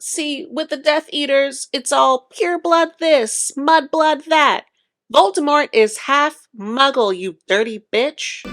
See, with the Death Eaters, it's all pure blood this, mud blood that. Voldemort is half muggle, you dirty bitch.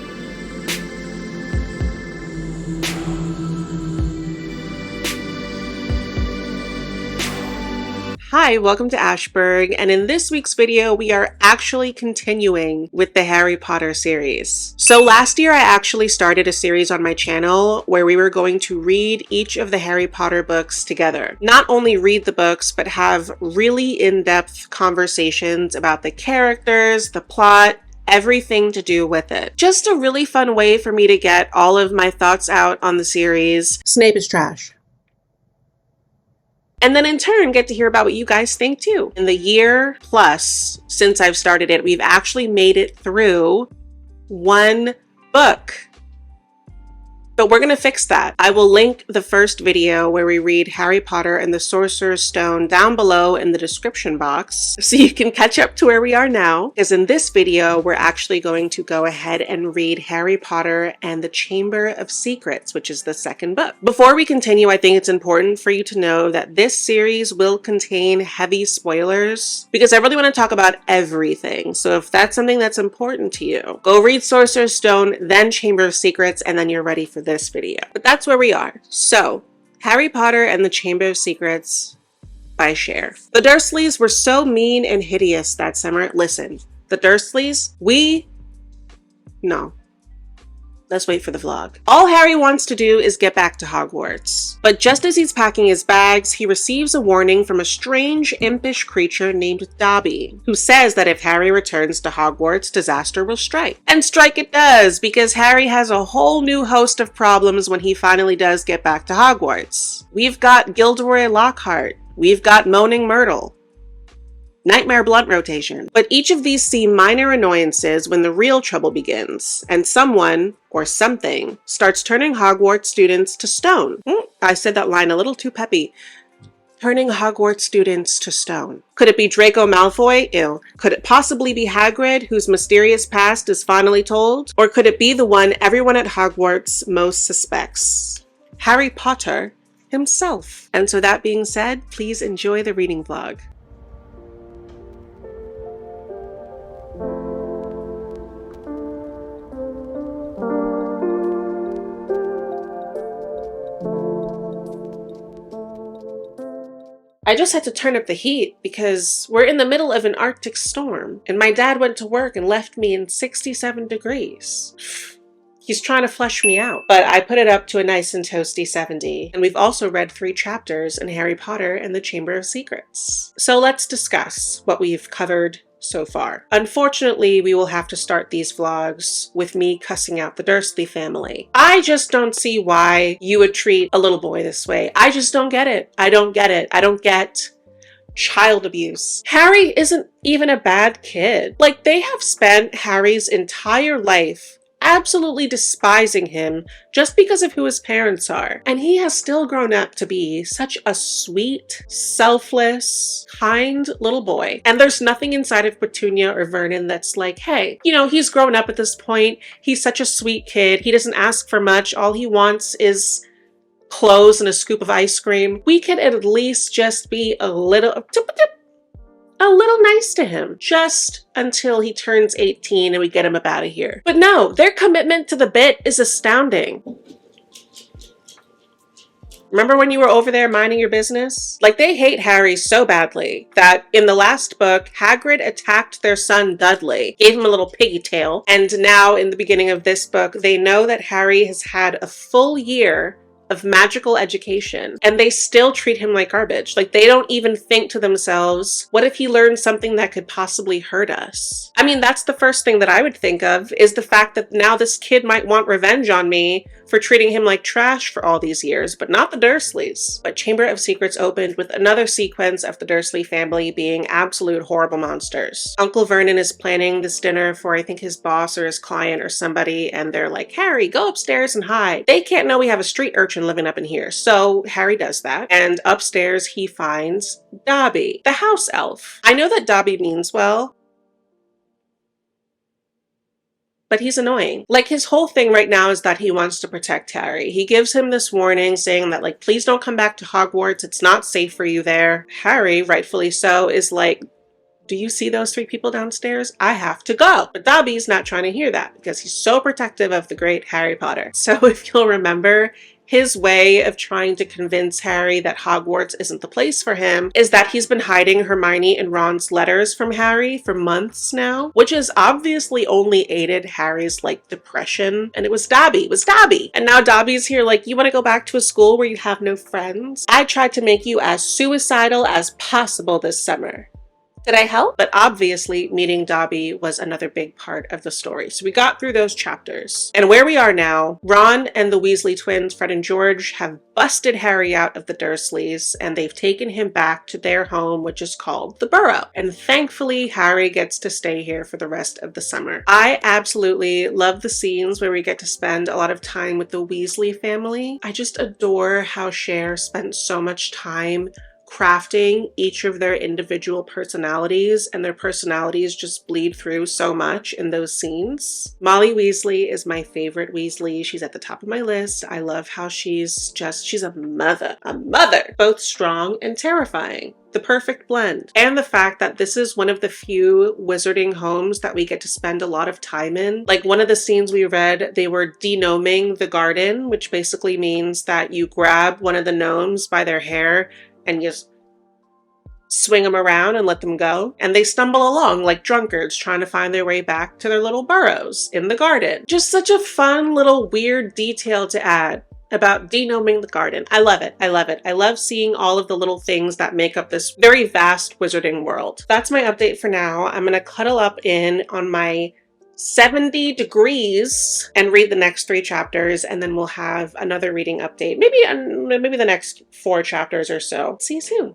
Hi, welcome to Ashburg, and in this week's video, we are actually continuing with the Harry Potter series. So last year, I actually started a series on my channel where we were going to read each of the Harry Potter books together. Not only read the books, but have really in-depth conversations about the characters, the plot, everything to do with it. Just a really fun way for me to get all of my thoughts out on the series. Snape is trash. And then in turn, get to hear about what you guys think too. In the year plus since I've started it, we've actually made it through one book. But we're going to fix that. I will link the first video where we read Harry Potter and the Sorcerer's Stone down below in the description box so you can catch up to where we are now. Because in this video, we're actually going to go ahead and read Harry Potter and the Chamber of Secrets, which is the second book. Before we continue, I think it's important for you to know that this series will contain heavy spoilers because I really want to talk about everything. So if that's something that's important to you, go read Sorcerer's Stone, then Chamber of Secrets, and then you're ready for this video. But that's where we are. So, Harry Potter and the Chamber of Secrets by Cher. The Dursleys were so mean and hideous that summer. Listen, the Dursleys, no. Let's wait for the vlog. All Harry wants to do is get back to Hogwarts. But just as he's packing his bags, he receives a warning from a strange, impish creature named Dobby, who says that if Harry returns to Hogwarts, disaster will strike. And strike it does, because Harry has a whole new host of problems when he finally does get back to Hogwarts. We've got Gilderoy Lockhart. We've got Moaning Myrtle. Nightmare blunt rotation. But each of these seem minor annoyances when the real trouble begins, and someone, or something, starts turning Hogwarts students to stone. I said that line a little too peppy. Turning Hogwarts students to stone. Could it be Draco Malfoy? Ew. Could it possibly be Hagrid, whose mysterious past is finally told? Or could it be the one everyone at Hogwarts most suspects? Harry Potter himself. And so that being said, please enjoy the reading vlog. I just had to turn up the heat because we're in the middle of an Arctic storm and my dad went to work and left me in 67 degrees. He's trying to flush me out, but I put it up to a nice and toasty 70. And we've also read 3 chapters in Harry Potter and the Chamber of Secrets. So let's discuss what we've covered so far. Unfortunately, we will have to start these vlogs with me cussing out the Dursley family. I just don't see why you would treat a little boy this way. I just don't get it. I don't get it. I don't get child abuse. Harry isn't even a bad kid. Like, they have spent Harry's entire life absolutely despising him just because of who his parents are. And he has still grown up to be such a sweet, selfless, kind little boy. And there's nothing inside of Petunia or Vernon that's like, hey, you know, he's grown up at this point. He's such a sweet kid. He doesn't ask for much. All he wants is clothes and a scoop of ice cream. We could at least just be a little nice to him, just until he turns 18 and we get him up out of here. But no, their commitment to the bit is astounding. Remember when you were over there minding your business? Like, they hate Harry so badly that in the last book, Hagrid attacked their son Dudley, gave him a little piggy tail, and now in the beginning of this book, they know that Harry has had a full year of magical education, and they still treat him like garbage. Like, they don't even think to themselves, what if he learned something that could possibly hurt us? I mean, that's the first thing that I would think of, is the fact that now this kid might want revenge on me for treating him like trash for all these years, but not the Dursleys. But Chamber of Secrets opened with another sequence of the Dursley family being absolute horrible monsters. Uncle Vernon is planning this dinner for, I think, his boss or his client or somebody, and they're like, Harry, go upstairs and hide. They can't know we have a street urchin living up in here. So Harry does that, and upstairs he finds Dobby, the house elf. I know that Dobby means well. but he's annoying. Like, his whole thing right now is that he wants to protect Harry. He gives him this warning saying that, like, please don't come back to Hogwarts. It's not safe for you there. Harry, rightfully so, is like, do you see those 3 people downstairs? I have to go. But Dobby's not trying to hear that because he's so protective of the great Harry Potter. So if you'll remember, his way of trying to convince Harry that Hogwarts isn't the place for him is that he's been hiding Hermione and Ron's letters from Harry for months now, which has obviously only aided Harry's, like, depression. And it was Dobby. And now Dobby's here like, you want to go back to a school where you have no friends? I tried to make you as suicidal as possible this summer. Did I help? But obviously, meeting Dobby was another big part of the story. So we got through those chapters. And where we are now, Ron and the Weasley twins, Fred and George, have busted Harry out of the Dursleys, and they've taken him back to their home, which is called the Burrow. And thankfully, Harry gets to stay here for the rest of the summer. I absolutely love the scenes where we get to spend a lot of time with the Weasley family. I just adore how Cher spent so much time crafting each of their individual personalities, and their personalities just bleed through so much in those scenes. Molly Weasley is my favorite Weasley. She's at the top of my list. I love how she's a mother, both strong and terrifying. The perfect blend. And the fact that this is one of the few wizarding homes that we get to spend a lot of time in. Like, one of the scenes we read, they were denoming the garden, which basically means that you grab one of the gnomes by their hair and just swing them around and let them go. And they stumble along like drunkards trying to find their way back to their little burrows in the garden. Just such a fun little weird detail to add about denoming the garden. I love it. I love seeing all of the little things that make up this very vast wizarding world. That's my update for now. I'm gonna cuddle up in on my 70 degrees and read the next 3 chapters, and then we'll have another reading update. Maybe the next 4 chapters or so. See you soon.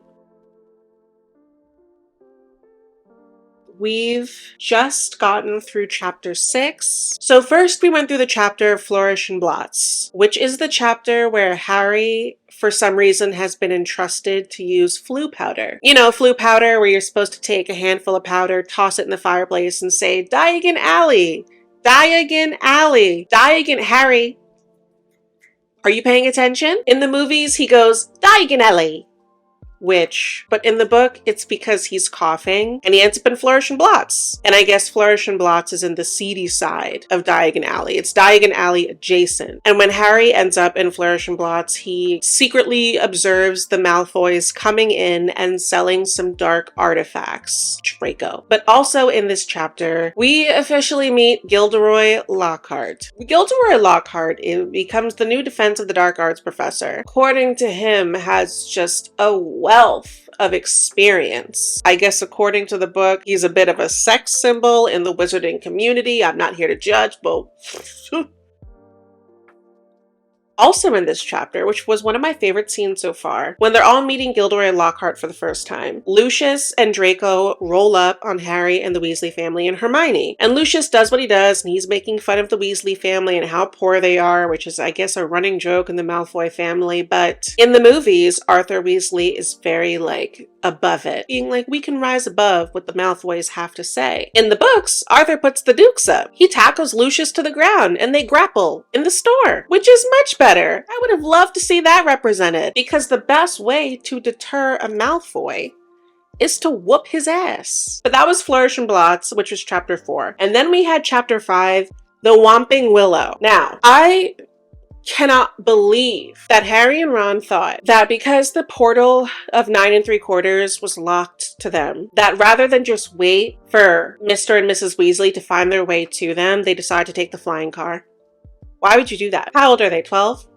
We've just gotten through chapter 6. So first we went through the chapter Flourish and Blots, which is the chapter where Harry, for some reason, has been entrusted to use flu powder. You know, flu powder where you're supposed to take a handful of powder, toss it in the fireplace and say, Diagon Alley, Diagon Alley, Diagon Harry. Are you paying attention? In the movies, he goes, Diagon Alley. But in the book, it's because he's coughing and he ends up in Flourish and Blots. And I guess Flourish and Blots is in the seedy side of Diagon Alley. It's Diagon Alley adjacent. And when Harry ends up in Flourish and Blots, he secretly observes the Malfoys coming in and selling some dark artifacts. Draco. But also in this chapter, we officially meet Gilderoy Lockhart. Gilderoy Lockhart becomes the new Defense of the Dark Arts professor. According to him, has just a wealth of experience. I guess according to the book, he's a bit of a sex symbol in the wizarding community. I'm not here to judge, but also in this chapter, which was one of my favorite scenes so far, when they're all meeting Gilderoy Lockhart for the first time, Lucius and Draco roll up on Harry and the Weasley family and Hermione. And Lucius does what he does, and he's making fun of the Weasley family and how poor they are, which is, I guess, a running joke in the Malfoy family. But in the movies, Arthur Weasley is very, like, above it, being like, we can rise above what the Malfoys have to say. In the books, Arthur puts the dukes up. He tackles Lucius to the ground and they grapple in the store, which is much better. I would have loved to see that represented, because the best way to deter a Malfoy is to whoop his ass. But that was Flourish and Blots, which was chapter 4. And then we had chapter 5, The Whomping Willow. Now, I cannot believe that Harry and Ron thought that because the portal of 9 3/4 was locked to them, that rather than just wait for Mr. and Mrs. Weasley to find their way to them, they decided to take the flying car. Why would you do that? How old are they? 12?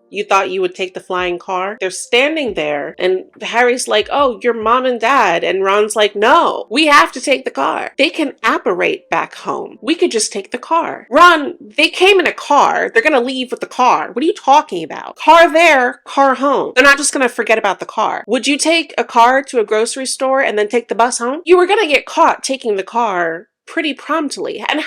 You thought you would take the flying car? They're standing there and Harry's like, oh, your mom and dad. And Ron's like, no, we have to take the car. They can apparate back home. We could just take the car. Ron, they came in a car. They're going to leave with the car. What are you talking about? Car there, car home. They're not just going to forget about the car. Would you take a car to a grocery store and then take the bus home? You were going to get caught taking the car pretty promptly. And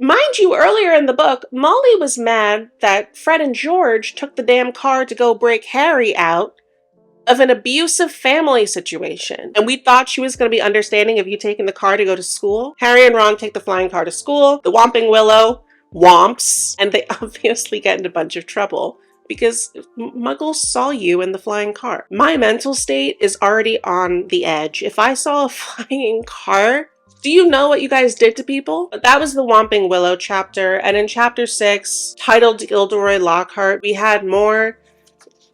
mind you, earlier in the book, Molly was mad that Fred and George took the damn car to go break Harry out of an abusive family situation. And we thought she was going to be understanding of you taking the car to go to school. Harry and Ron take the flying car to school. The Whomping Willow whomps, and they obviously get in a bunch of trouble because Muggles saw you in the flying car. My mental state is already on the edge. If I saw a flying car, do you know what you guys did to people? But that was the Whomping Willow chapter. And in chapter 6, titled Gilderoy Lockhart, we had more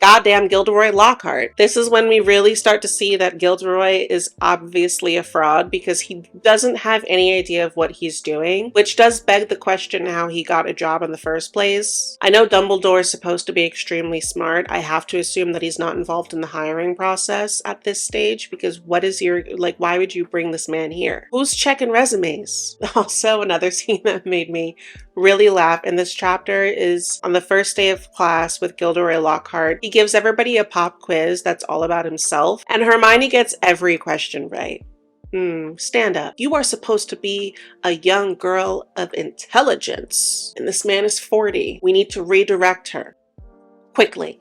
goddamn Gilderoy Lockhart. This is when we really start to see that Gilderoy is obviously a fraud because he doesn't have any idea of what he's doing, which does beg the question how he got a job in the first place. I know Dumbledore is supposed to be extremely smart. I have to assume that he's not involved in the hiring process at this stage because what is your, like, why would you bring this man here? Who's checking resumes? Also, another scene that made me really laugh in this chapter is on the first day of class with Gilderoy Lockhart. He gives everybody a pop quiz that's all about himself, and Hermione gets every question right. Stand up. You are supposed to be a young girl of intelligence, and this man is 40. We need to redirect her. Quickly.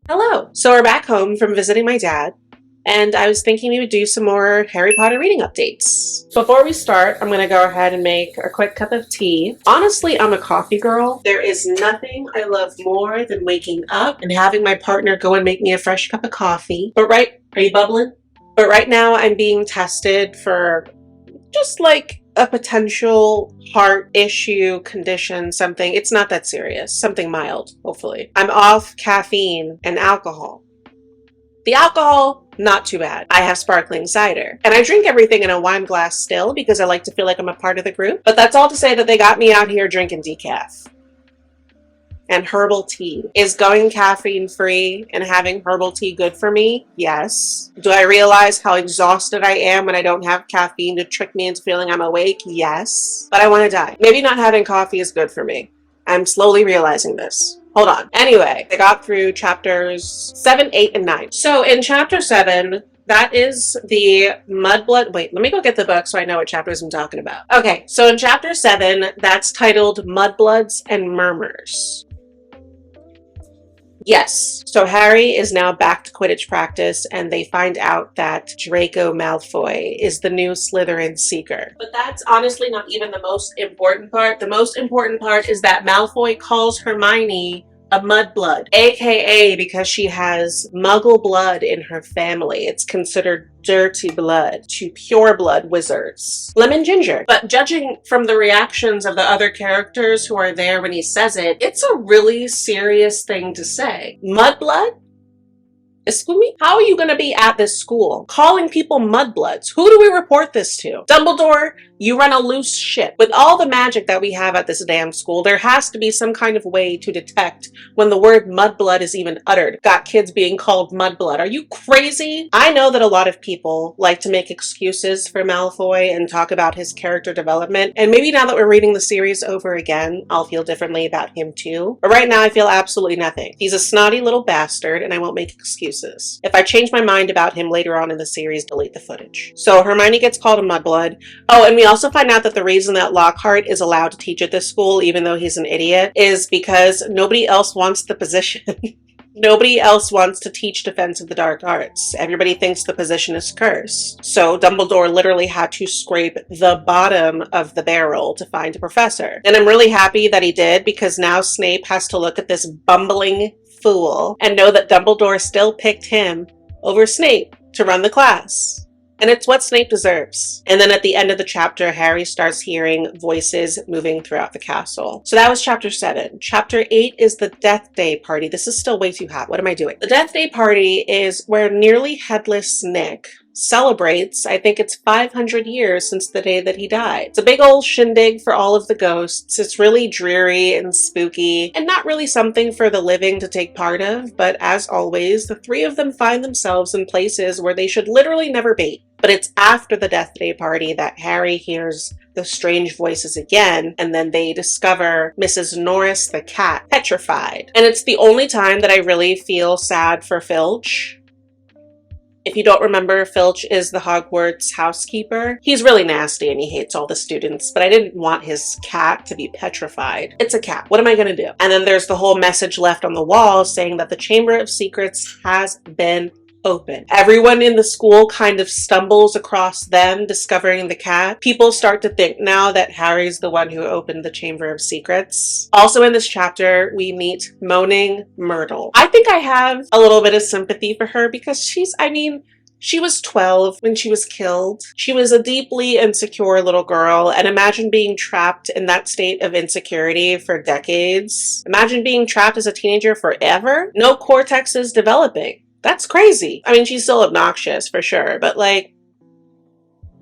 Hello. So we're back home from visiting my dad, and I was thinking we would do some more Harry Potter reading updates. Before we start, I'm going to go ahead and make a quick cup of tea. Honestly, I'm a coffee girl. There is nothing I love more than waking up and having my partner go and make me a fresh cup of coffee. Are you bubbling? But right now I'm being tested for just like a potential heart issue condition, something. It's not that serious, something mild, hopefully. I'm off caffeine and alcohol. The alcohol, not too bad. I have sparkling cider. And I drink everything in a wine glass still because I like to feel like I'm a part of the group. But that's all to say that they got me out here drinking decaf. And herbal tea. Is going caffeine free and having herbal tea good for me? Yes. Do I realize how exhausted I am when I don't have caffeine to trick me into feeling I'm awake? Yes. But I want to die. Maybe not having coffee is good for me. I'm slowly realizing this. Hold on. Anyway, I got through chapters 7, 8, and 9. So in chapter 7, that is the mudblood. Wait, let me go get the book so I know what chapters I'm talking about. Okay, so in chapter 7, that's titled Mudbloods and Murmurs. Yes, so Harry is now back to Quidditch practice, and they find out that Draco Malfoy is the new Slytherin Seeker. But that's honestly not even the most important part. The most important part is that Malfoy calls Hermione a mudblood, aka because she has muggle blood in her family. It's considered dirty blood to pure blood wizards. Lemon ginger. But judging from the reactions of the other characters who are there when he says it, it's a really serious thing to say. Mudblood? Excuse me? How are you going to be at this school calling people mudbloods? Who do we report this to? Dumbledore, you run a loose ship. With all the magic that we have at this damn school, there has to be some kind of way to detect when the word mudblood is even uttered. Got kids being called mudblood. Are you crazy? I know that a lot of people like to make excuses for Malfoy and talk about his character development, and maybe now that we're reading the series over again, I'll feel differently about him too. But right now I feel absolutely nothing. He's a snotty little bastard, and I won't make excuses. If I change my mind about him later on in the series, delete the footage. So Hermione gets called a mudblood. Oh, and we also find out that the reason that Lockhart is allowed to teach at this school, even though he's an idiot, is because nobody else wants the position. Nobody else wants to teach Defense of the Dark Arts. Everybody thinks the position is cursed. So Dumbledore literally had to scrape the bottom of the barrel to find a professor. And I'm really happy that he did, because now Snape has to look at this bumbling fool and know that Dumbledore still picked him over Snape to run the class. And it's what Snape deserves. And then at the end of the chapter, Harry starts hearing voices moving throughout the castle. So that was chapter 7. Chapter 8 is the Death Day party. This is still way too hot. What am I doing? The Death Day party is where nearly headless Nick celebrates, I think it's 500 years since the day that he died. It's a big old shindig for all of the ghosts. It's really dreary and spooky and not really something for the living to take part of, but as always, the three of them find themselves in places where they should literally never be. But it's after the Death Day party that Harry hears the strange voices again, and then they discover Mrs. Norris the cat petrified. And it's the only time that I really feel sad for Filch. If you don't remember, Filch is the Hogwarts housekeeper. He's really nasty and he hates all the students, but I didn't want his cat to be petrified. It's a cat. What am I gonna do? And then there's the whole message left on the wall saying that the Chamber of Secrets has been open. Everyone in the school kind of stumbles across them discovering the cat. People start to think now that Harry's the one who opened the Chamber of Secrets. Also in this chapter, we meet Moaning Myrtle. I think I have a little bit of sympathy for her because she was 12 when she was killed. She was a deeply insecure little girl, and imagine being trapped in that state of insecurity for decades. Imagine being trapped as a teenager forever. No cortex is developing. That's crazy. I mean, she's still obnoxious for sure, but like...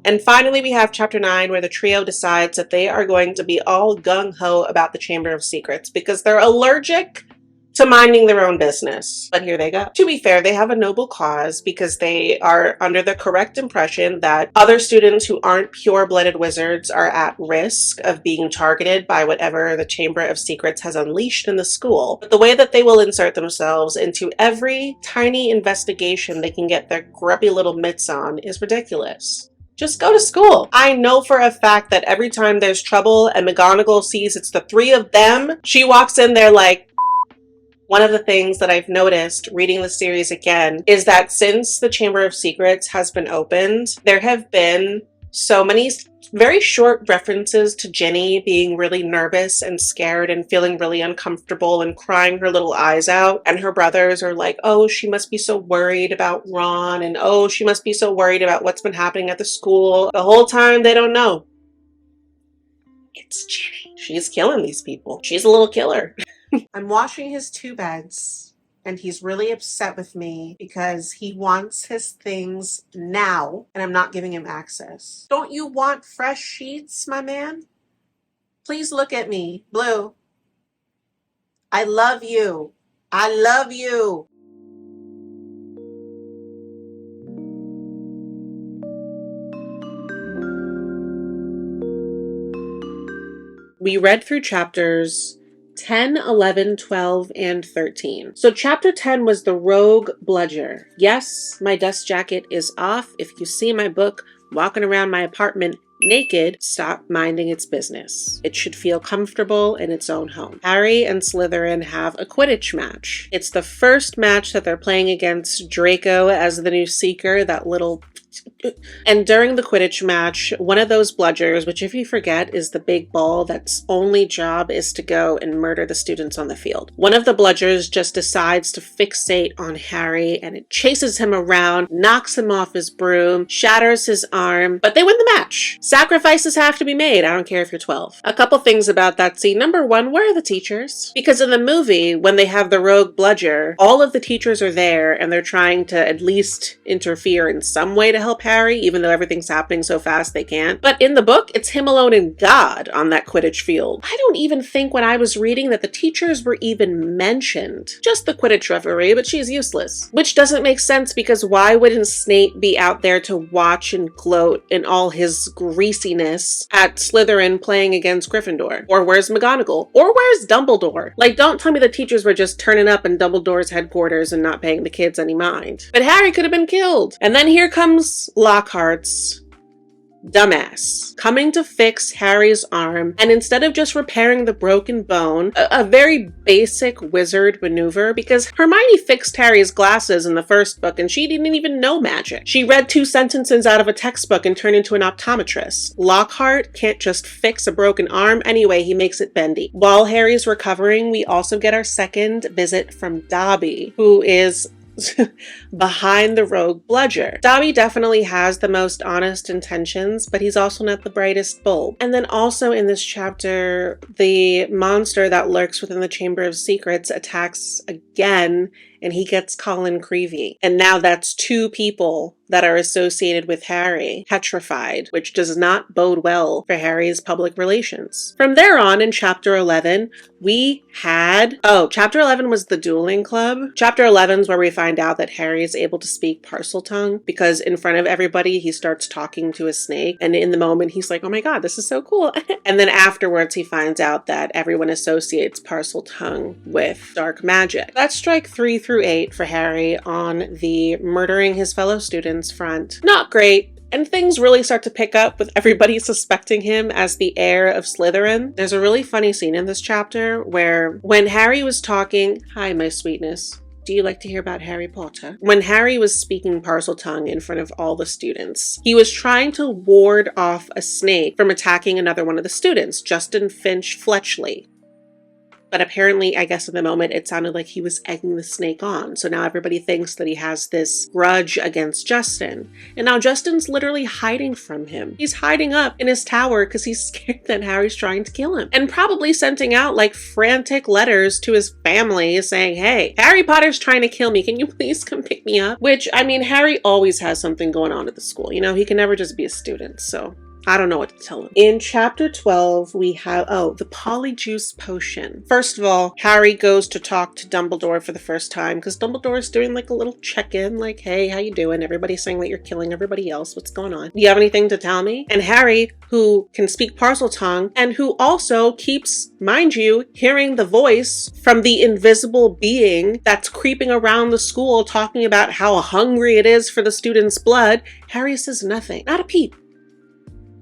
And finally, we have chapter 9 where the trio decides that they are going to be all gung-ho about the Chamber of Secrets because they're allergic to minding their own business. But here they go. To be fair, they have a noble cause because they are under the correct impression that other students who aren't pure-blooded wizards are at risk of being targeted by whatever the Chamber of Secrets has unleashed in the school. But the way that they will insert themselves into every tiny investigation they can get their grubby little mitts on is ridiculous. Just go to school. I know for a fact that every time there's trouble and McGonagall sees it's the three of them, she walks in there like... One of the things that I've noticed reading the series again is that since the Chamber of Secrets has been opened, there have been so many very short references to Ginny being really nervous and scared and feeling really uncomfortable and crying her little eyes out. And her brothers are like, oh, she must be so worried about Ron, and oh, she must be so worried about what's been happening at the school. The whole time they don't know. It's Ginny. She's killing these people. She's a little killer. I'm washing his 2 beds, and he's really upset with me because he wants his things now, and I'm not giving him access. Don't you want fresh sheets, my man? Please look at me, Blue. I love you. I love you. We read through chapters 10, 11, 12, and 13. So chapter 10 was the Rogue Bludger. Yes, my dust jacket is off. If you see my book walking around my apartment naked, stop minding its business. It should feel comfortable in its own home. Harry and Slytherin have a Quidditch match. It's the first match that they're playing against Draco as the new Seeker, that little... And during the Quidditch match, one of those bludgers, which if you forget is the big ball that's only job is to go and murder the students on the field. One of the bludgers just decides to fixate on Harry and it chases him around, knocks him off his broom, shatters his arm, but they win the match. Sacrifices have to be made. I don't care if you're 12. A couple things about that scene. Number one, where are the teachers? Because in the movie, when they have the rogue bludger, all of the teachers are there and they're trying to at least interfere in some way to help Harry, even though everything's happening so fast they can't. But in the book, it's him alone and God on that Quidditch field. I don't even think when I was reading that the teachers were even mentioned. Just the Quidditch referee, but she's useless. Which doesn't make sense because why wouldn't Snape be out there to watch and gloat in all his greasiness at Slytherin playing against Gryffindor? Or where's McGonagall? Or where's Dumbledore? Like, don't tell me the teachers were just turning up in Dumbledore's headquarters and not paying the kids any mind. But Harry could have been killed. And then here comes Lockhart's dumbass coming to fix Harry's arm, and instead of just repairing the broken bone, a very basic wizard maneuver, because Hermione fixed Harry's glasses in the first book and she didn't even know magic. She read 2 sentences out of a textbook and turned into an optometrist. Lockhart can't just fix a broken arm. Anyway, he makes it bendy. While Harry's recovering, we also get our second visit from Dobby, who is behind the rogue bludger. Dobby definitely has the most honest intentions, but he's also not the brightest bulb. And then also in this chapter, the monster that lurks within the Chamber of Secrets attacks again and he gets Colin Creevey. And now that's two people that are associated with Harry petrified, which does not bode well for Harry's public relations. From there on, in chapter 11, we had, chapter 11 was the dueling club. Chapter 11 is where we find out that Harry is able to speak Parseltongue because in front of everybody, he starts talking to a snake. And in the moment, he's like, oh my God, this is so cool. And then afterwards, he finds out that everyone associates Parseltongue with dark magic. That's strike 3 through 8 for Harry on the murdering his fellow students front. Not great. And things really start to pick up with everybody suspecting him as the heir of Slytherin. There's a really funny scene in this chapter where when Harry was talking, hi, my sweetness. Do you like to hear about Harry Potter? When Harry was speaking Parseltongue in front of all the students, he was trying to ward off a snake from attacking another one of the students, Justin Finch Fletchley. But apparently, I guess in the moment, it sounded like he was egging the snake on. So now everybody thinks that he has this grudge against Justin. And now Justin's literally hiding from him. He's hiding up in his tower because he's scared that Harry's trying to kill him. And probably sending out like frantic letters to his family saying, hey, Harry Potter's trying to kill me. Can you please come pick me up? Which, I mean, Harry always has something going on at the school. You know, he can never just be a student. So I don't know what to tell him. In chapter 12, we have, the polyjuice potion. First of all, Harry goes to talk to Dumbledore for the first time because Dumbledore's doing like a little check-in, like, hey, how you doing? Everybody's saying that you're killing everybody else. What's going on? Do you have anything to tell me? And Harry, who can speak Parseltongue and who also keeps, mind you, hearing the voice from the invisible being that's creeping around the school talking about how hungry it is for the students' blood, Harry says nothing, not a peep.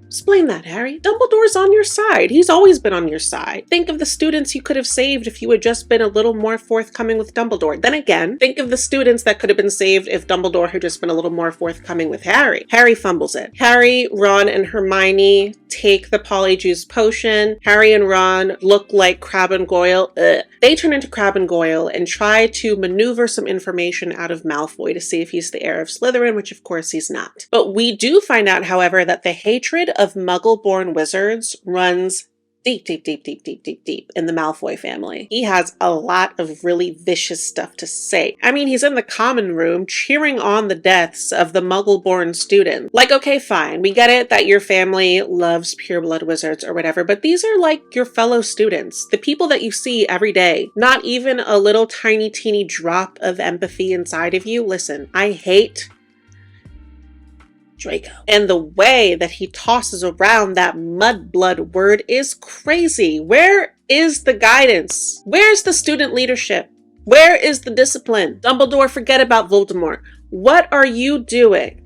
Explain that, Harry. Dumbledore's on your side. He's always been on your side. Think of the students you could have saved if you had just been a little more forthcoming with Dumbledore. Then again, think of the students that could have been saved if Dumbledore had just been a little more forthcoming with Harry. Harry fumbles it. Harry, Ron, and Hermione take the polyjuice potion. Harry and Ron look like Crabbe and Goyle. They turn into Crabbe and Goyle and try to maneuver some information out of Malfoy to see if he's the heir of Slytherin, which of course he's not. But we do find out, however, that the hatred of Muggle-born wizards runs deep in the Malfoy family. He has a lot of really vicious stuff to say. I mean, he's in the common room cheering on the deaths of the Muggle-born students. Like, okay, fine, we get it that your family loves pureblood wizards or whatever, but these are like your fellow students, the people that you see every day. Not even a little tiny, teeny drop of empathy inside of you. Listen, I hate Draco. And the way that he tosses around that mudblood word is crazy. Where is the guidance? Where's the student leadership? Where is the discipline? Dumbledore, forget about Voldemort. What are you doing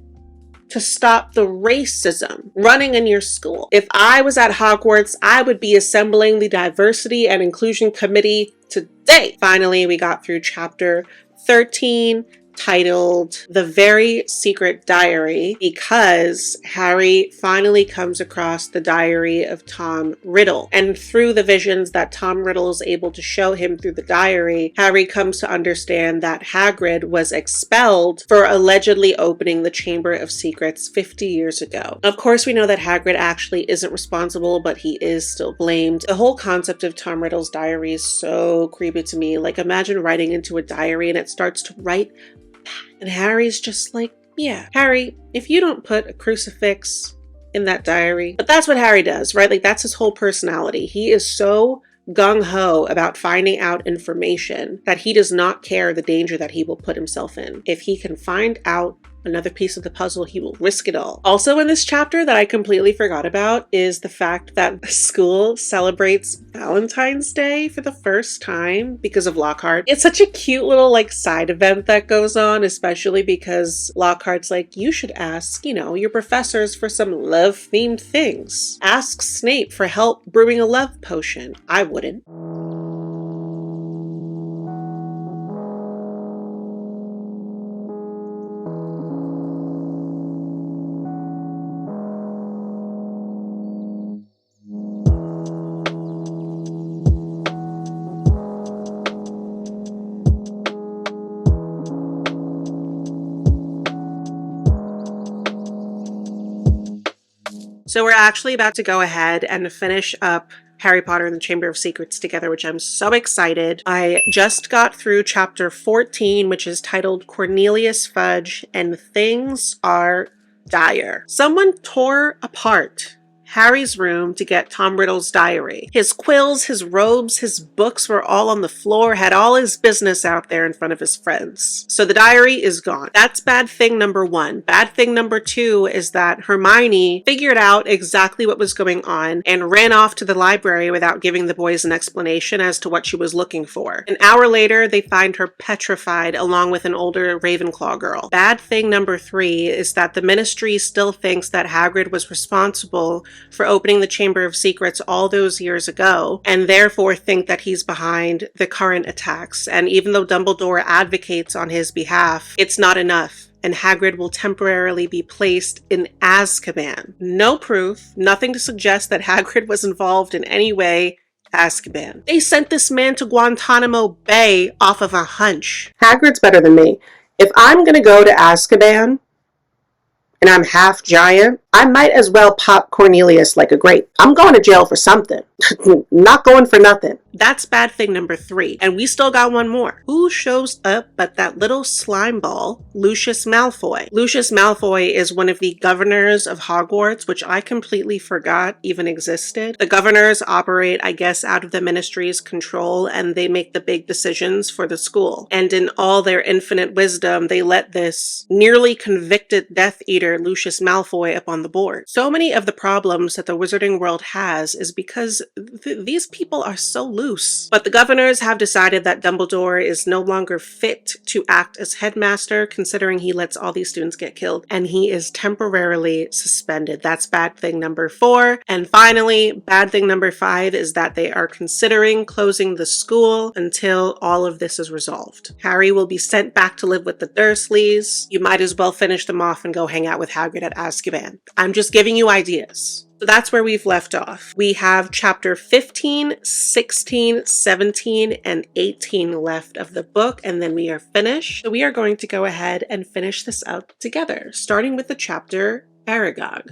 to stop the racism running in your school? If I was at Hogwarts, I would be assembling the Diversity and Inclusion Committee today. Finally, we got through chapter 13, titled The Very Secret Diary, because Harry finally comes across the diary of Tom Riddle. And through the visions that Tom Riddle is able to show him through the diary, Harry comes to understand that Hagrid was expelled for allegedly opening the Chamber of Secrets 50 years ago. Of course, we know that Hagrid actually isn't responsible, but he is still blamed. The whole concept of Tom Riddle's diary is so creepy to me. Like, imagine writing into a diary and it starts to write and Harry's just like, yeah, Harry, if you don't put a crucifix in that diary. But that's what Harry does, right? Like, that's his whole personality. He is so gung-ho about finding out information that he does not care the danger that he will put himself in. If he can find out another piece of the puzzle, he will risk it all. Also in this chapter that I completely forgot about is the fact that the school celebrates Valentine's Day for the first time because of Lockhart. It's such a cute little like side event that goes on, especially because Lockhart's like, you should ask, you know, your professors for some love-themed things. Ask Snape for help brewing a love potion. I wouldn't. So we're actually about to go ahead and finish up Harry Potter and the Chamber of Secrets together, which I'm so excited. I just got through chapter 14, which is titled Cornelius Fudge, and things are dire. Someone tore apart Harry's room to get Tom Riddle's diary. His quills, his robes, his books were all on the floor, had all his business out there in front of his friends. So the diary is gone. That's bad thing number one. Bad thing number two is that Hermione figured out exactly what was going on and ran off to the library without giving the boys an explanation as to what she was looking for. An hour later, they find her petrified along with an older Ravenclaw girl. Bad thing number three is that the Ministry still thinks that Hagrid was responsible for opening the Chamber of Secrets all those years ago, and therefore think that he's behind the current attacks. And even though Dumbledore advocates on his behalf, it's not enough, and Hagrid will temporarily be placed in Azkaban. No proof, nothing to suggest that Hagrid was involved in any way. Azkaban. They sent this man to Guantanamo Bay off of a hunch. Hagrid's better than me. If I'm gonna go to Azkaban, and I'm half giant, I might as well pop Cornelius like a grape. I'm going to jail for something. Not going for nothing. That's bad thing number three. And we still got one more. Who shows up but that little slime ball, Lucius Malfoy? Lucius Malfoy is one of the governors of Hogwarts, which I completely forgot even existed. The governors operate, I guess, out of the Ministry's control, and they make the big decisions for the school. And in all their infinite wisdom, they let this nearly convicted Death Eater, Lucius Malfoy, up on the board. So many of the problems that the wizarding world has is because these people are so loose. But the governors have decided that Dumbledore is no longer fit to act as headmaster, considering he lets all these students get killed, and he is temporarily suspended. That's bad thing number four. And finally, bad thing number five is that they are considering closing the school until all of this is resolved. Harry will be sent back to live with the Dursleys. You might as well finish them off and go hang out with Hagrid at Azkaban. I'm just giving you ideas. So that's where we've left off. We have chapter 15, 16, 17, and 18 left of the book, and then we are finished. So we are going to go ahead and finish this up together, starting with the chapter Aragog.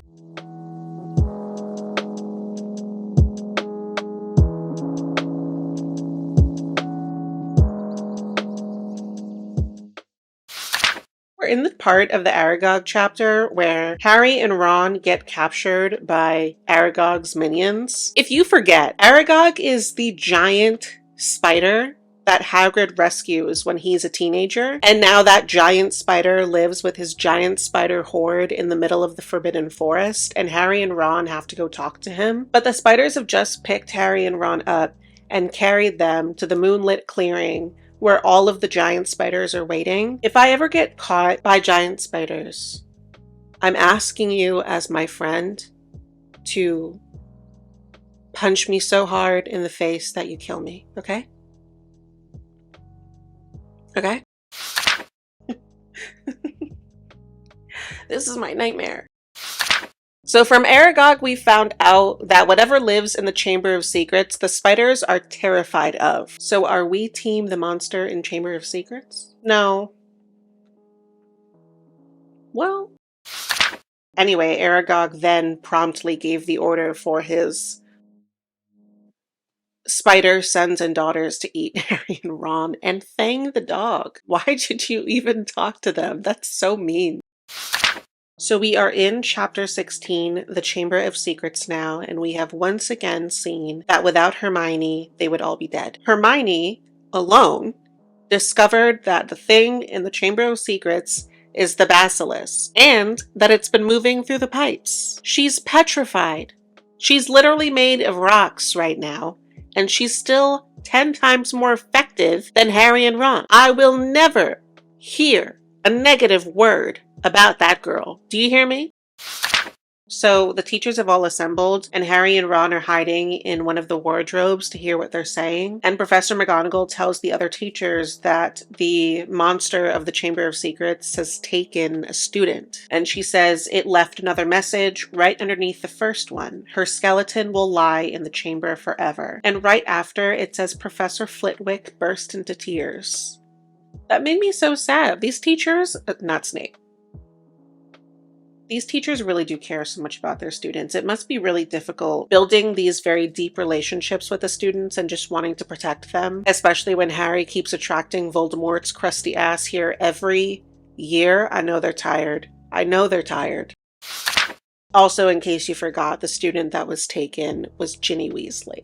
We're in the part of the Aragog chapter where Harry and Ron get captured by Aragog's minions. If you forget, Aragog is the giant spider that Hagrid rescues when he's a teenager. And now that giant spider lives with his giant spider horde in the middle of the Forbidden Forest, and Harry and Ron have to go talk to him. But the spiders have just picked Harry and Ron up and carried them to the moonlit clearing where all of the giant spiders are waiting. If I ever get caught by giant spiders, I'm asking you as my friend to punch me so hard in the face that you kill me, okay? Okay? This is my nightmare. So from Aragog, we found out that whatever lives in the Chamber of Secrets, the spiders are terrified of. So are we team the monster in Chamber of Secrets? No. Well. Anyway, Aragog then promptly gave the order for his spider sons and daughters to eat Harry and Ron and Fang the dog. Why did you even talk to them? That's so mean. So we are in chapter 16, the Chamber of Secrets now, and we have once again seen that without Hermione, they would all be dead. Hermione, alone, discovered that the thing in the Chamber of Secrets is the basilisk, and that it's been moving through the pipes. She's petrified. She's literally made of rocks right now, and she's still 10 times more effective than Harry and Ron. I will never hear a negative word about that girl. Do you hear me? So the teachers have all assembled, and Harry and Ron are hiding in one of the wardrobes to hear what they're saying. And Professor McGonagall tells the other teachers that the monster of the Chamber of Secrets has taken a student. And she says it left another message right underneath the first one. Her skeleton will lie in the chamber forever. And right after, it says Professor Flitwick burst into tears. That made me so sad. These teachers, not Snape. These teachers really do care so much about their students. It must be really difficult building these very deep relationships with the students and just wanting to protect them, especially when Harry keeps attracting Voldemort's crusty ass here every year. I know they're tired. I know they're tired. Also, in case you forgot, the student that was taken was Ginny Weasley.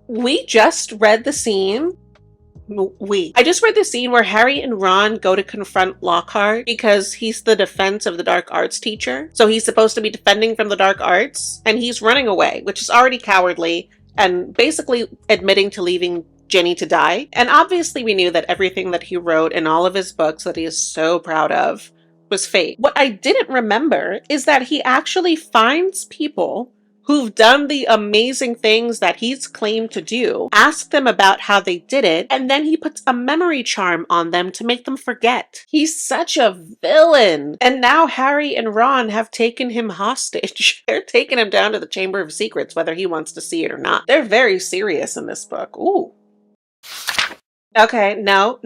We just read the scene. I just read the scene where Harry and Ron go to confront Lockhart because he's the defense of the dark arts teacher. So he's supposed to be defending from the dark arts, and he's running away, which is already cowardly and basically admitting to leaving Ginny to die. And obviously we knew that everything that he wrote in all of his books that he is so proud of was fake. What I didn't remember is that he actually finds people who've done the amazing things that he's claimed to do, ask them about how they did it, and then he puts a memory charm on them to make them forget. He's such a villain. And now Harry and Ron have taken him hostage. They're taking him down to the Chamber of Secrets, whether he wants to see it or not. They're very serious in this book. Ooh. Okay, no.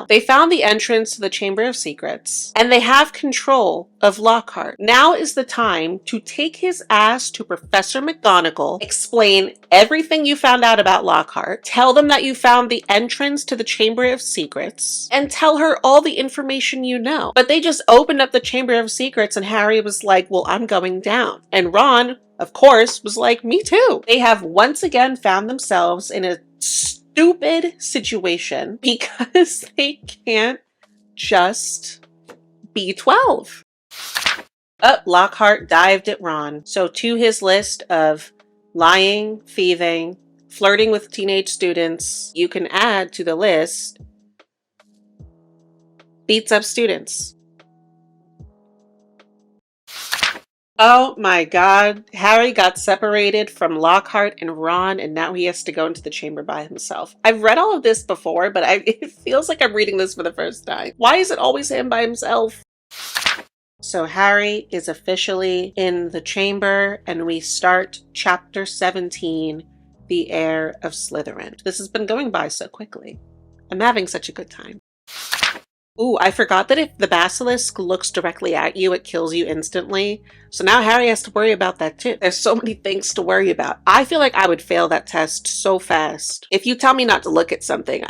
They found the entrance to the Chamber of Secrets, and they have control of Lockhart. Now is the time to take his ass to Professor McGonagall, explain everything you found out about Lockhart, tell them that you found the entrance to the Chamber of Secrets, and tell her all the information you know. But they just opened up the Chamber of Secrets, and Harry was like, well, I'm going down. And Ron, of course, was like, me too. They have once again found themselves in a stupid situation because they can't just be 12. Lockhart dived at Ron. So to his list of lying, thieving, flirting with teenage students, you can add to the list beats up students. Oh my god, Harry got separated from Lockhart and Ron, and now he has to go into the chamber by himself. I've read all of this before, but it feels like I'm reading this for the first time. Why is it always him by himself? So Harry is officially in the chamber, and we start chapter 17, The Heir of Slytherin. This has been going by so quickly. I'm having such a good time. Ooh, I forgot that if the basilisk looks directly at you, it kills you instantly. So now Harry has to worry about that too. There's so many things to worry about. I feel like I would fail that test so fast. If you tell me not to look at something,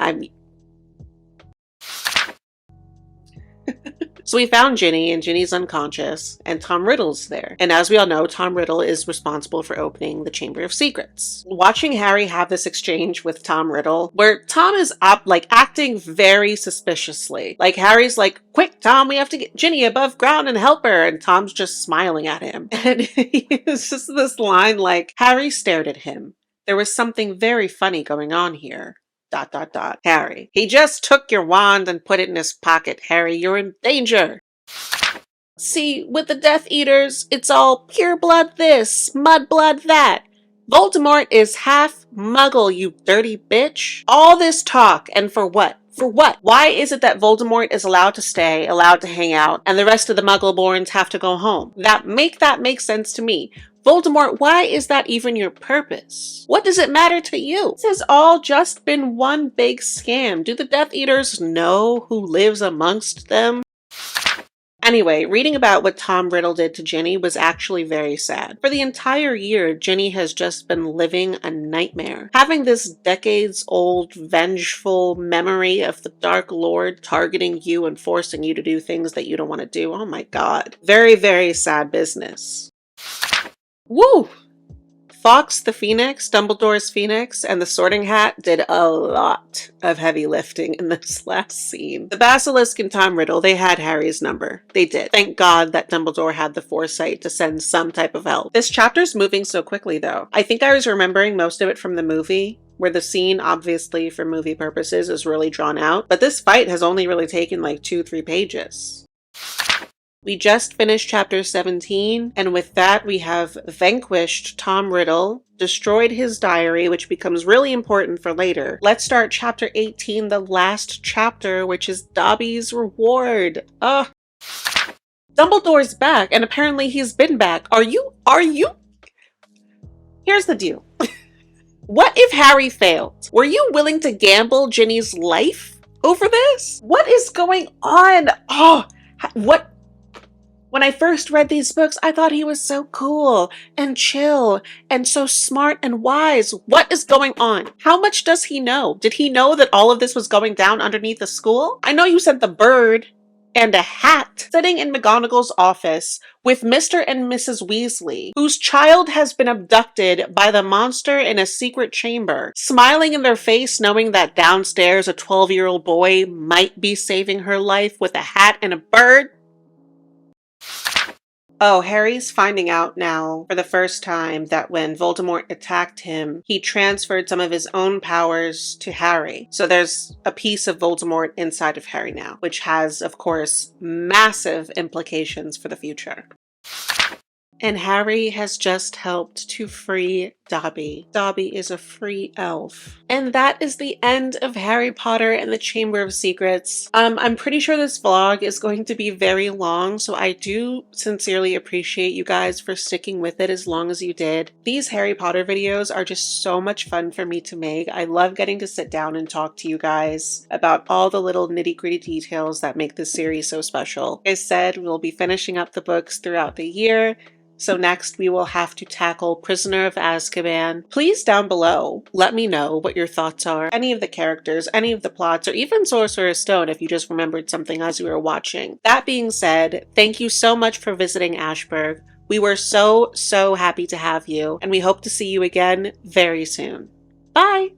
So we found Ginny, and Ginny's unconscious, and Tom Riddle's there. And as we all know, Tom Riddle is responsible for opening the Chamber of Secrets. Watching Harry have this exchange with Tom Riddle, where Tom is acting very suspiciously. Like Harry's like, quick, Tom, we have to get Ginny above ground and help her. And Tom's just smiling at him. And it's just this line like, Harry stared at him. There was something very funny going on here. ... Harry. He just took your wand and put it in his pocket. Harry, you're in danger. See, with the Death Eaters, it's all pure blood this, mudblood that. Voldemort is half muggle, you dirty bitch. All this talk, and for what? For what? Why is it that Voldemort is allowed to stay, allowed to hang out, and the rest of the Muggleborns have to go home? That make sense to me. Voldemort, why is that even your purpose? What does it matter to you? This has all just been one big scam. Do the Death Eaters know who lives amongst them? Anyway, reading about what Tom Riddle did to Ginny was actually very sad. For the entire year, Ginny has just been living a nightmare. Having this decades-old, vengeful memory of the Dark Lord targeting you and forcing you to do things that you don't want to do. Oh my god. Very, very sad business. Woo! Fawkes the Phoenix, Dumbledore's Phoenix, and the Sorting Hat did a lot of heavy lifting in this last scene. The Basilisk and Tom Riddle, they had Harry's number. They did. Thank God that Dumbledore had the foresight to send some type of help. This chapter's moving so quickly though. I think I was remembering most of it from the movie, where the scene, obviously for movie purposes, is really drawn out. But this fight has only really taken like 2-3 pages. We just finished chapter 17, and with that we have vanquished Tom Riddle, destroyed his diary, which becomes really important for later. Let's start chapter 18, the last chapter, which is Dobby's reward. Dumbledore's back, and apparently he's been back. Are you? Here's the deal. What if Harry failed? Were you willing to gamble Ginny's life over this? What is going on? Oh, what? When I first read these books, I thought he was so cool and chill and so smart and wise. What is going on? How much does he know? Did he know that all of this was going down underneath the school? I know you said the bird and a hat sitting in McGonagall's office with Mr. and Mrs. Weasley, whose child has been abducted by the monster in a secret chamber, smiling in their face knowing that downstairs a 12-year-old boy might be saving her life with a hat and a bird. Oh, Harry's finding out now for the first time that when Voldemort attacked him, he transferred some of his own powers to Harry. So there's a piece of Voldemort inside of Harry now, which has, of course, massive implications for the future. And Harry has just helped to free Dobby. Dobby is a free elf. And that is the end of Harry Potter and the Chamber of Secrets. I'm pretty sure this vlog is going to be very long, so I do sincerely appreciate you guys for sticking with it as long as you did. These Harry Potter videos are just so much fun for me to make. I love getting to sit down and talk to you guys about all the little nitty-gritty details that make this series so special. Like I said, we'll be finishing up the books throughout the year. So next we will have to tackle Prisoner of Azkaban. Please down below, let me know what your thoughts are. Any of the characters, any of the plots, or even Sorcerer's Stone if you just remembered something as we were watching. That being said, thank you so much for visiting Ashburg. We were so happy to have you, and we hope to see you again very soon. Bye!